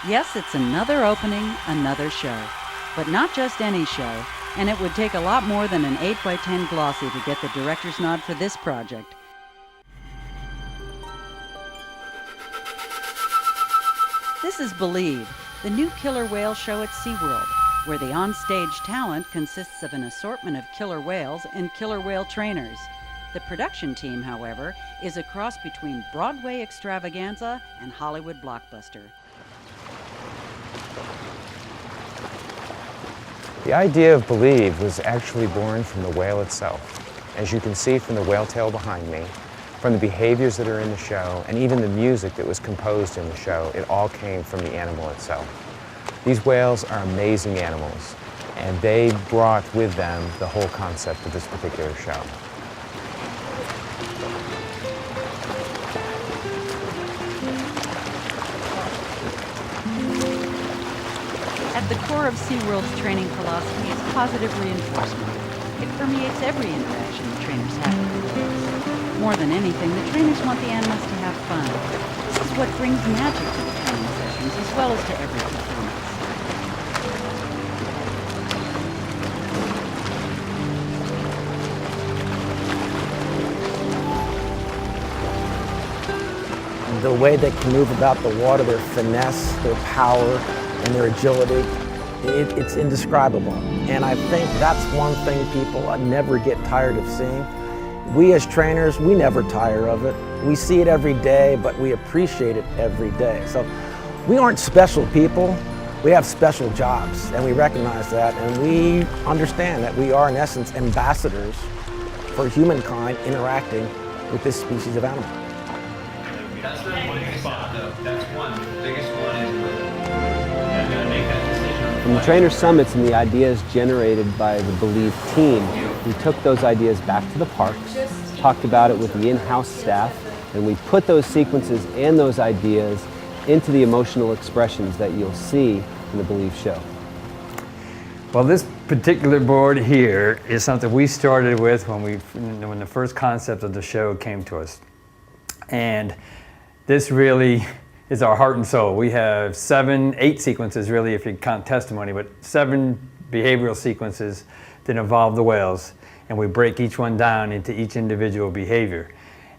Yes, it's another opening, another show. But not just any show, and it would take a lot more than an 8x10 glossy to get the director's nod for this project. This is Believe, the new killer whale show at SeaWorld, where the onstage talent consists of an assortment of killer whales and killer whale trainers. The production team, however, is a cross between Broadway extravaganza and Hollywood blockbuster. The idea of Believe was actually born from the whale itself. As you can see from the whale tail behind me, from the behaviors that are in the show, and even the music that was composed in the show, it all came from the animal itself. These whales are amazing animals, and they brought with them the whole concept of this particular show. At the core of SeaWorld's training philosophy is positive reinforcement. It permeates every interaction the trainers have with the whales. More than anything, the trainers want the animals to have fun. This is what brings magic to the training sessions as well as to every performance. The way they can move about the water, their finesse, their power, and their agility, it's indescribable. And I think that's one thing people never get tired of seeing. We as trainers, we never tire of it. We see it every day, but we appreciate it every day. So we aren't special people, we have special jobs, and we recognize that, and we understand that we are in essence ambassadors for humankind interacting with this species of animal. That's the one spot though, that's one. The biggest one is you gotta make that decision. From the trainer summits and the ideas generated by the Believe team, we took those ideas back to the parks, talked about it with the in-house staff, and we put those sequences and those ideas into the emotional expressions that you'll see in the Believe show. Well, this particular board here is something we started with when the first concept of the show came to us. And this really is our heart and soul. We have 8 sequences really if you count testimony, but 7 behavioral sequences that involve the whales. And we break each one down into each individual behavior.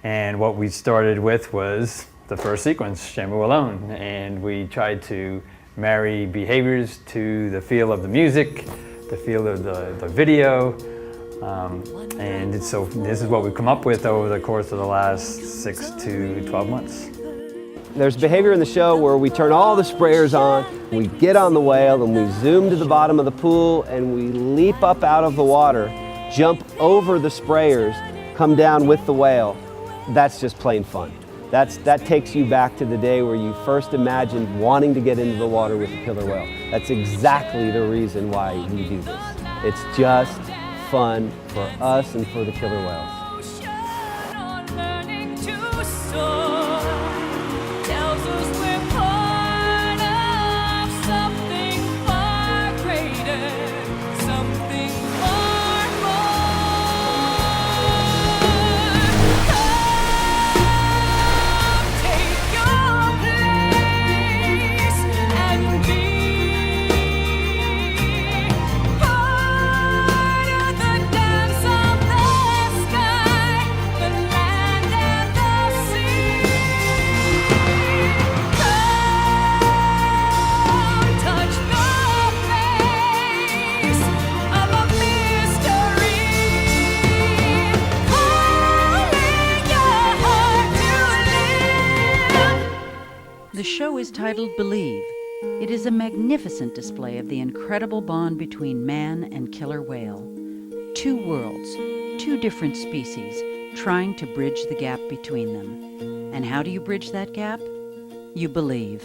And what we started with was the first sequence, Shamu Alone. And we tried to marry behaviors to the feel of the music, the feel of the video. And so this is what we've come up with over the course of the last 6 to 12 months. There's behavior in the show where we turn all the sprayers on, we get on the whale, and we zoom to the bottom of the pool, and we leap up out of the water, jump over the sprayers, come down with the whale. That's just plain fun. That takes you back to the day where you first imagined wanting to get into the water with a killer whale. That's exactly the reason why we do this. It's just fun for us and for the killer whales. The show is titled Believe. It is a magnificent display of the incredible bond between man and killer whale. 2 worlds, 2 different species, trying to bridge the gap between them. And how do you bridge that gap? You believe.